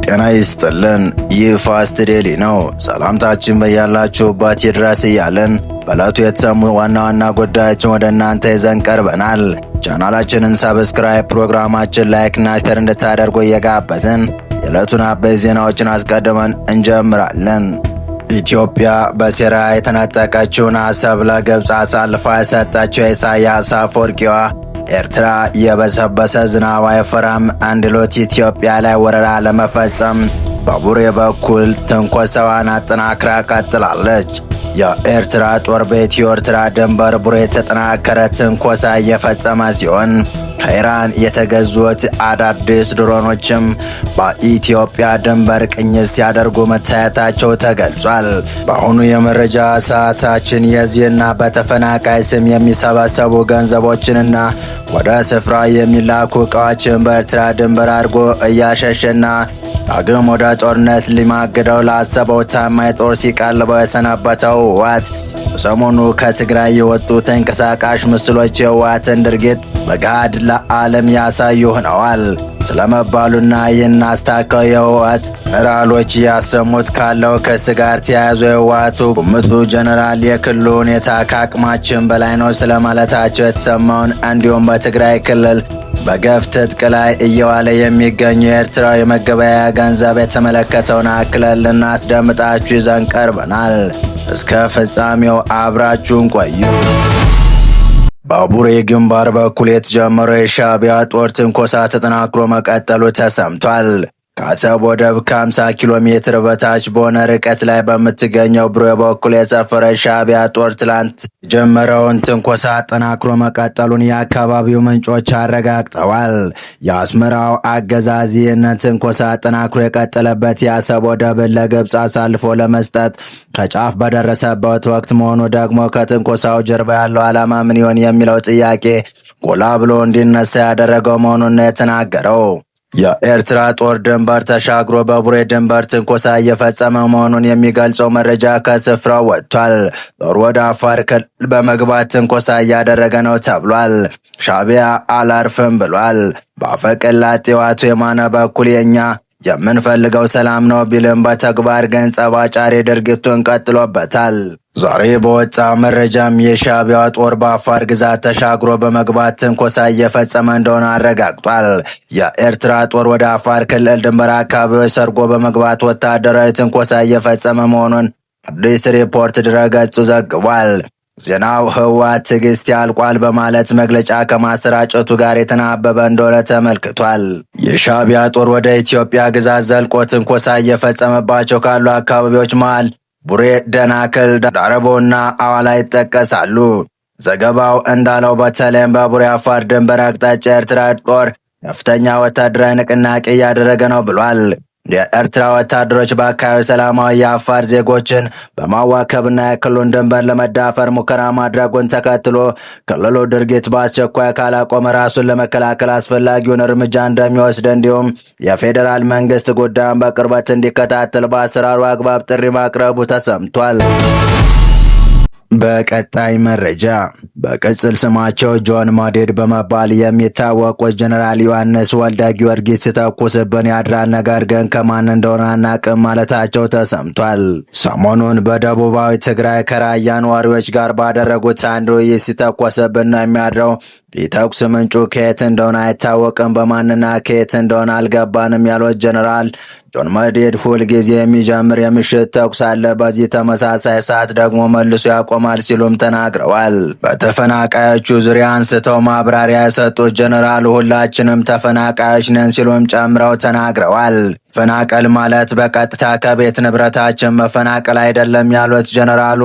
ጤና ይስጥልን። ይህ ፋስት ዴሊ ነው። ሰላምታችን በያላችሁበት ይድረስ እያልን በዕለቱ የተሰሙ ዋና ዋና ጉዳዮችን ወደ እናንተ ይዘን ቀርበናል። ቻናላችንን ሰብስክራይብ፣ ፕሮግራማችን ላይክና ሼር እንድታደርጉ እየጋበዝን የዕለቱን አበይት ዜናዎችን አስቀድመን እንጀምራለን። ኢትዮጵያ በሴራ የተነጠቀችውን አሰብ ለግብፅ አሳልፋ የሰጠችው ኢሳያስ አፈወርቂዋ ኤርትራ የበሰበሰ ዝናብ አይፈራም እንዲሉት ኢትዮጵያ ላይ ወረራ ለመፈጸም በቡሬ በኩል ትንኮሳዋን አጠናክራ ቀጥላለች። የኤርትራ ጦር በኢትዮ ኤርትራ ድንበር ቡሬ የተጠናከረ ትንኮሳ እየፈጸመ ሲሆን ከኢራን የተገዙት አዳዲስ ድሮኖችም በኢትዮጵያ ድንበር ቅኝት ሲያደርጉ መታየታቸው ተገልጿል። በአሁኑ የመረጃ ሰዓታችን የዚህና በተፈናቃይ ስም የሚሰበሰቡ ገንዘቦችንና ወደ ስፍራ የሚላኩ ዕቃዎችን በኤርትራ ድንበር አድርጎ እያሸሸና ዳግም ወደ ጦርነት ሊማግደው ላሰበው ታማኝ ጦር ሲቀልበው የሰነበተው ህወሓት ሰሞኑ ከትግራይ የወጡ ተንቀሳቃሽ ምስሎች የህወሓትን ድርጊት በገሃድ ለዓለም ያሳዩ ሆነዋል ስለመባሉና ይህን አስታከው የህወሓት ጀነራሎች ያሰሙት ካለው ክስ ጋር ተያይዞ የህወሓቱ ጉምቱ ጀነራል የክልሉ ሁኔታ ከአቅማችን በላይ ነው ስለማለታቸው የተሰማውን እንዲሁም በትግራይ ክልል በገፍ ትጥቅ ላይ እየዋለ የሚገኙ የኤርትራ የመገበያያ ገንዘብ የተመለከተውን አክለን ልናስደምጣችሁ ይዘን ቀርበናል። እስከ ፍጻሜው አብራችሁን ቆዩ። በቡሬ ግንባር በኩል የተጀመረው የሻዕቢያ ጦር ትንኮሳ ተጠናክሮ መቀጠሉ ተሰምቷል። ከአሰብ ወደብ ከ50 ኪሎ ሜትር በታች በሆነ ርቀት ላይ በምትገኘው ቡሬ በኩል የሰፈረ ሻዕቢያ ጦር ትላንት የጀመረውን ትንኮሳ አጠናክሮ መቀጠሉን የአካባቢው ምንጮች አረጋግጠዋል። የአስመራው አገዛዝ ይህንን ትንኮሳ አጠናክሮ የቀጠለበት የአሰብ ወደብን ለግብፅ አሳልፎ ለመስጠት ከጫፍ በደረሰበት ወቅት መሆኑ ደግሞ ከትንኮሳው ጀርባ ያለው ዓላማ ምን ይሆን የሚለው ጥያቄ ጎላ ብሎ እንዲነሳ ያደረገው መሆኑን ነው የተናገረው። የኤርትራ ጦር ድንበር ተሻግሮ በቡሬ ድንበር ትንኮሳ እየፈጸመ መሆኑን የሚገልጸው መረጃ ከስፍራው ወጥቷል። ጦር ወደ አፋር ክልል በመግባት ትንኮሳ እያደረገ ነው ተብሏል። ሻዕቢያ አላርፍም ብሏል። በአፈቀላጤው አቶ የማነ በኩል የኛ የምንፈልገው ሰላም ነው ቢልም በተግባር ግን ጸብ አጫሪ ድርጊቱን ቀጥሎበታል። ዛሬ በወጣ መረጃም የሻዕቢያ ጦር በአፋር ግዛት ተሻግሮ በመግባት ትንኮሳ እየፈጸመ እንደሆነ አረጋግጧል። የኤርትራ ጦር ወደ አፋር ክልል ድንበር አካባቢዎች ሰርጎ በመግባት ወታደራዊ ትንኮሳ እየፈጸመ መሆኑን አዲስ ሪፖርት ድረገጹ ዘግቧል። ዜናው ህወሓት ትዕግስት ያልቋል በማለት መግለጫ ከማሰራጨቱ ጋር የተናበበ እንደሆነ ተመልክቷል። የሻዕቢያ ጦር ወደ ኢትዮጵያ ግዛት ዘልቆ ትንኮሳ እየፈጸመባቸው ካሉ አካባቢዎች መሃል ቡሬ፣ ደናክል፣ ዳረቦና አዋላ ይጠቀሳሉ። ዘገባው እንዳለው በተለይም በቡሬ አፋር ድንበር አቅጣጫ የኤርትራ ጦር ከፍተኛ ወታደራዊ ንቅናቄ እያደረገ ነው ብሏል። የኤርትራ ወታደሮች በአካባቢው ሰላማዊ የአፋር ዜጎችን በማዋከብና የክልሉን ድንበር ለመዳፈር ሙከራ ማድረጉን ተከትሎ ክልሉ ድርጊት በአስቸኳይ ካላቆመ ራሱን ለመከላከል አስፈላጊውን እርምጃ እንደሚወስድ እንዲሁም የፌዴራል መንግስት ጉዳዩን በቅርበት እንዲከታተል በአሰራሩ አግባብ ጥሪ ማቅረቡ ተሰምቷል። በቀጣይ መረጃ በቅጽል ስማቸው ጆን መዲድ በመባል የሚታወቁት ጀነራል ዮሐንስ ወልደ ጊዮርጊስ ሲተኩስብን ያድራል፣ ነገር ግን ከማን እንደሆነ አናቅም ማለታቸው ተሰምቷል። ሰሞኑን በደቡባዊ ትግራይ ከራያ ነዋሪዎች ጋር ባደረጉት አንድ ውይይት ሲተኮስብን ነው የሚያድረው፣ የተኩስ ምንጩ ከየት እንደሆነ አይታወቅም፣ በማንና ከየት እንደሆነ አልገባንም ያሉት ጀነራል ጆን መዲድ ሁል ጊዜ የሚጀምር የምሽት ተኩስ አለ፣ በዚህ ተመሳሳይ ሰዓት ደግሞ መልሶ ያቆማል ሲሉም ተናግረዋል። በተፈናቃዮቹ ዙሪያ አንስተው ማብራሪያ የሰጡት ጀነራሉ ሁላችንም ተፈናቃዮች ነን ሲሉም ጨምረው ተናግረዋል። ፈናቀል ማለት በቀጥታ ከቤት ንብረታችን መፈናቀል አይደለም ያሉት ጀነራሉ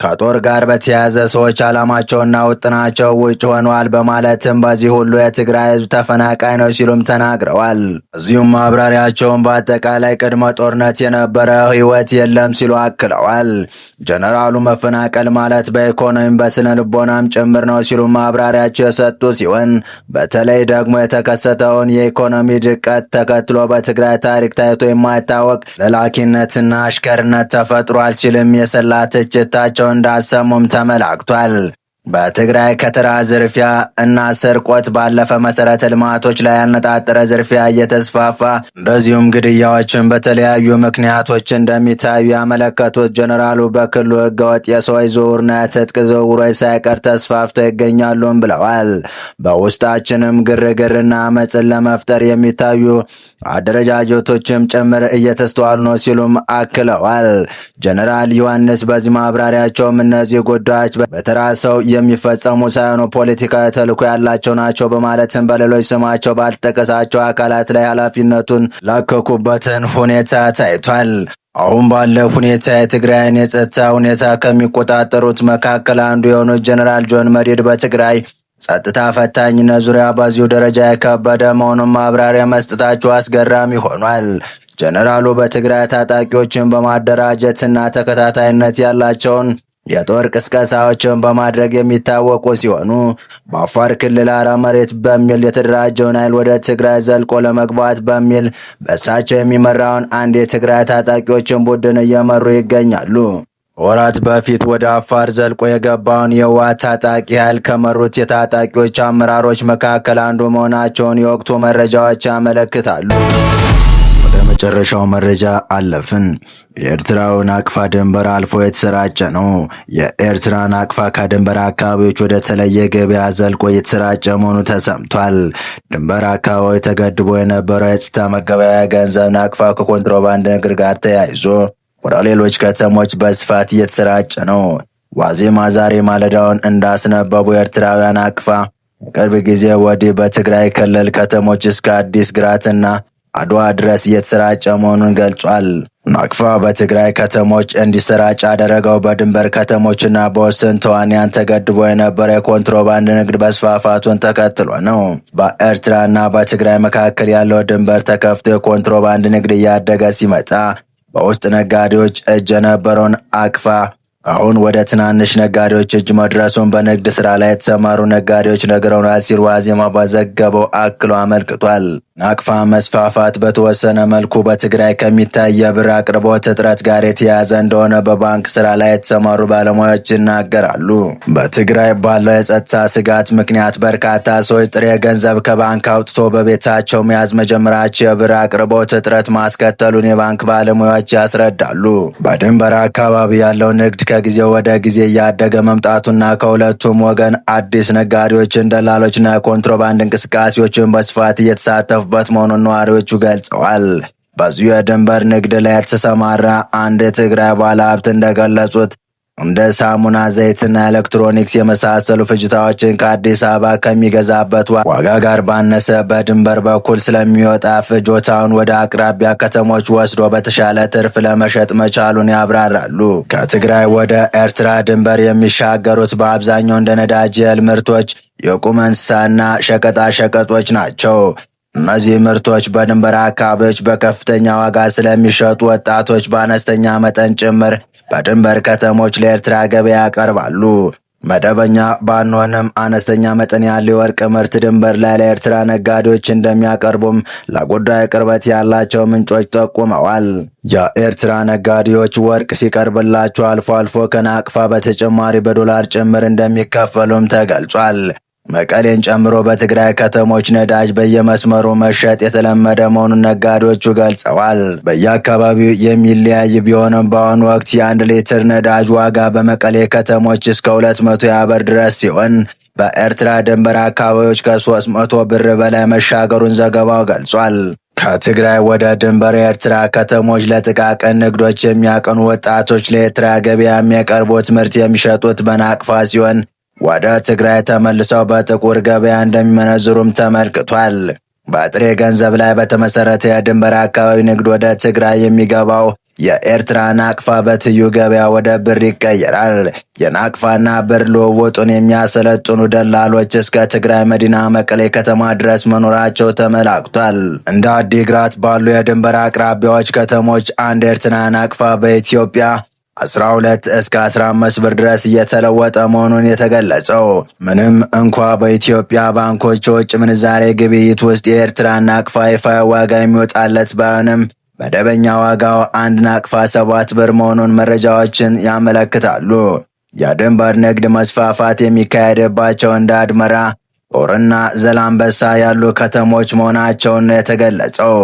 ከጦር ጋር በተያያዘ ሰዎች ዓላማቸውና ውጥናቸው ውጭ ሆነዋል በማለትም በዚህ ሁሉ የትግራይ ህዝብ ተፈናቃይ ነው ሲሉም ተናግረዋል። እዚሁም ማብራሪያቸውን በአጠቃላይ ቅድመ ጦርነት የነበረ ህይወት የለም ሲሉ አክለዋል። ጀነራሉ መፈናቀል ማለት በኢኮኖሚም በስነ ልቦናም ጭምር ነው ሲሉ ማብራሪያቸው የሰጡ ሲሆን በተለይ ደግሞ የተከሰተውን የኢኮኖሚ ድቀት ተከትሎ በትግራይ ታሪክ ታይቶ የማይታወቅ ለላኪነትና አሽከርነት ተፈጥሯል ሲልም የሰላ ትችታቸው እንዳሰሙም ተመላክቷል። በትግራይ ከተራ ዝርፊያ እና ስርቆት ባለፈ መሰረተ ልማቶች ላይ ያነጣጠረ ዝርፊያ እየተስፋፋ እንደዚሁም ግድያዎችን በተለያዩ ምክንያቶች እንደሚታዩ ያመለከቱት ጀነራሉ በክልሉ ህገወጥ የሰዎች ዝውውርና የትጥቅ ዝውውሮች ሳይቀር ተስፋፍተው ይገኛሉም ብለዋል። በውስጣችንም ግርግርና አመፅን ለመፍጠር የሚታዩ አደረጃጀቶችም ጭምር እየተስተዋሉ ነው ሲሉም አክለዋል። ጀነራል ዮሐንስ በዚህ ማብራሪያቸውም እነዚህ ጉዳዮች በተራ ሰው የሚፈጸሙ ሳይሆኑ ፖለቲካዊ ተልዕኮ ያላቸው ናቸው በማለትም በሌሎች ስማቸው ባልተጠቀሳቸው አካላት ላይ ኃላፊነቱን ላከኩበትን ሁኔታ ታይቷል። አሁን ባለው ሁኔታ የትግራይን የጸጥታ ሁኔታ ከሚቆጣጠሩት መካከል አንዱ የሆኑት ጀነራል ጆን መዲድ በትግራይ ጸጥታ ፈታኝነት ዙሪያ በዚሁ ደረጃ የከበደ መሆኑን ማብራሪያ መስጠታቸው አስገራሚ ሆኗል። ጀነራሉ በትግራይ ታጣቂዎችን በማደራጀትና ተከታታይነት ያላቸውን የጦር ቅስቀሳዎችን በማድረግ የሚታወቁ ሲሆኑ በአፋር ክልል አራ መሬት በሚል የተደራጀውን ኃይል ወደ ትግራይ ዘልቆ ለመግባት በሚል በእሳቸው የሚመራውን አንድ የትግራይ ታጣቂዎችን ቡድን እየመሩ ይገኛሉ። ወራት በፊት ወደ አፋር ዘልቆ የገባውን የህወሓት ታጣቂ ኃይል ከመሩት የታጣቂዎች አመራሮች መካከል አንዱ መሆናቸውን የወቅቱ መረጃዎች ያመለክታሉ። ወደ መጨረሻው መረጃ አለፍን። የኤርትራው ናቅፋ ድንበር አልፎ የተሰራጨ ነው። የኤርትራ ናቅፋ ከድንበር አካባቢዎች ወደ ተለየ ገበያ ዘልቆ የተሰራጨ መሆኑ ተሰምቷል። ድንበር አካባቢ ተገድቦ የነበረው የጸጥታ መገበያያ ገንዘብ ናቅፋ ከኮንትሮባንድ ንግድ ጋር ተያይዞ ወደ ሌሎች ከተሞች በስፋት እየተሰራጨ ነው። ዋዜማ ዛሬ ማለዳውን እንዳስነበቡ ኤርትራውያን ናቅፋ ቅርብ ጊዜ ወዲህ በትግራይ ክልል ከተሞች እስከ አዲስ ግራትና አድዋ ድረስ እየተሰራጨ መሆኑን ገልጿል። ናቅፋ በትግራይ ከተሞች እንዲሰራጭ ያደረገው በድንበር ከተሞችና በወሰን ተዋንያን ተገድቦ የነበረ የኮንትሮባንድ ንግድ መስፋፋቱን ተከትሎ ነው። በኤርትራና በትግራይ መካከል ያለው ድንበር ተከፍቶ የኮንትሮባንድ ንግድ እያደገ ሲመጣ በውስጥ ነጋዴዎች እጅ የነበረውን ናቅፋ አሁን ወደ ትናንሽ ነጋዴዎች እጅ መድረሱን በንግድ ስራ ላይ የተሰማሩ ነጋዴዎች ነግረውናል ሲል ዋዜማ በዘገበው አክሎ አመልክቷል። ናቅፋ መስፋፋት በተወሰነ መልኩ በትግራይ ከሚታይ የብር አቅርቦት እጥረት ጋር የተያያዘ እንደሆነ በባንክ ስራ ላይ የተሰማሩ ባለሙያዎች ይናገራሉ። በትግራይ ባለው የጸጥታ ስጋት ምክንያት በርካታ ሰዎች ጥሬ ገንዘብ ከባንክ አውጥቶ በቤታቸው መያዝ መጀመራቸው የብር አቅርቦት እጥረት ማስከተሉን የባንክ ባለሙያዎች ያስረዳሉ። በድንበር አካባቢ ያለው ንግድ ከጊዜ ወደ ጊዜ እያደገ መምጣቱና ከሁለቱም ወገን አዲስ ነጋዴዎችን፣ ደላሎችና የኮንትሮባንድ እንቅስቃሴዎችን በስፋት እየተሳተፉበት መሆኑን ነዋሪዎቹ ገልጸዋል። በዚሁ የድንበር ንግድ ላይ የተሰማራ አንድ የትግራይ ባለሀብት እንደገለጹት እንደ ሳሙና፣ ዘይትና ኤሌክትሮኒክስ የመሳሰሉ ፍጆታዎችን ከአዲስ አበባ ከሚገዛበት ዋጋ ጋር ባነሰ በድንበር በኩል ስለሚወጣ ፍጆታውን ወደ አቅራቢያ ከተሞች ወስዶ በተሻለ ትርፍ ለመሸጥ መቻሉን ያብራራሉ። ከትግራይ ወደ ኤርትራ ድንበር የሚሻገሩት በአብዛኛው እንደ ነዳጅ፣ የእህል ምርቶች፣ የቁም እንስሳና ሸቀጣሸቀጦች ናቸው። እነዚህ ምርቶች በድንበር አካባቢዎች በከፍተኛ ዋጋ ስለሚሸጡ ወጣቶች በአነስተኛ መጠን ጭምር በድንበር ከተሞች ለኤርትራ ገበያ ያቀርባሉ። መደበኛ ባንሆንም አነስተኛ መጠን ያለው የወርቅ ምርት ድንበር ላይ ለኤርትራ ነጋዴዎች እንደሚያቀርቡም ለጉዳዩ ቅርበት ያላቸው ምንጮች ጠቁመዋል። የኤርትራ ነጋዴዎች ወርቅ ሲቀርብላቸው አልፎ አልፎ ከናቅፋ በተጨማሪ በዶላር ጭምር እንደሚከፈሉም ተገልጿል። መቀሌን ጨምሮ በትግራይ ከተሞች ነዳጅ በየመስመሩ መሸጥ የተለመደ መሆኑን ነጋዴዎቹ ገልጸዋል። በየአካባቢው የሚለያይ ቢሆንም በአሁኑ ወቅት የ1 ሊትር ነዳጅ ዋጋ በመቀሌ ከተሞች እስከ 200 ብር ድረስ ሲሆን በኤርትራ ድንበር አካባቢዎች ከ300 ብር በላይ መሻገሩን ዘገባው ገልጿል። ከትግራይ ወደ ድንበር የኤርትራ ከተሞች ለጥቃቅን ንግዶች የሚያቀኑ ወጣቶች ለኤርትራ ገበያ የሚያቀርቡት ምርት የሚሸጡት በናቅፋ ሲሆን ወደ ትግራይ ተመልሰው በጥቁር ገበያ እንደሚመነዝሩም ተመልክቷል። በጥሬ ገንዘብ ላይ በተመሰረተ የድንበር አካባቢ ንግድ ወደ ትግራይ የሚገባው የኤርትራ ናቅፋ በትዩ ገበያ ወደ ብር ይቀየራል። የናቅፋና ብር ልውውጡን የሚያሰለጥኑ ደላሎች እስከ ትግራይ መዲና መቀሌ ከተማ ድረስ መኖራቸው ተመላክቷል። እንደ አዲግራት ባሉ የድንበር አቅራቢያዎች ከተሞች አንድ ኤርትራ ናቅፋ በኢትዮጵያ 12 እስከ 15 ብር ድረስ እየተለወጠ መሆኑን የተገለጸው ምንም እንኳ በኢትዮጵያ ባንኮች የውጭ ምንዛሬ ግብይት ውስጥ የኤርትራ ናቅፋ ይፋ ዋጋ የሚወጣለት ባይሆንም መደበኛ ዋጋው አንድ ናቅፋ 7 ብር መሆኑን መረጃዎችን ያመለክታሉ። የድንበር ንግድ መስፋፋት የሚካሄድባቸው እንደ አድመራ፣ ጦርና ዘላንበሳ ያሉ ከተሞች መሆናቸውን የተገለጸው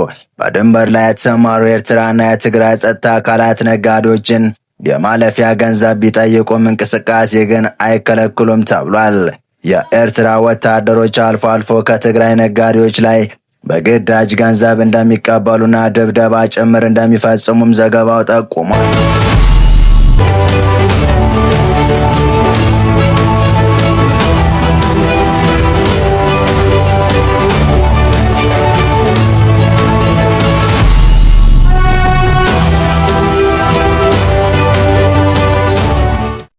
በድንበር ላይ የተሰማሩ የኤርትራና የትግራይ ጸጥታ አካላት ነጋዴዎችን የማለፊያ ገንዘብ ቢጠይቁም እንቅስቃሴ ግን አይከለክሉም ተብሏል። የኤርትራ ወታደሮች አልፎ አልፎ ከትግራይ ነጋዴዎች ላይ በግዳጅ ገንዘብ እንደሚቀበሉና ድብደባ ጭምር እንደሚፈጽሙም ዘገባው ጠቁሟል።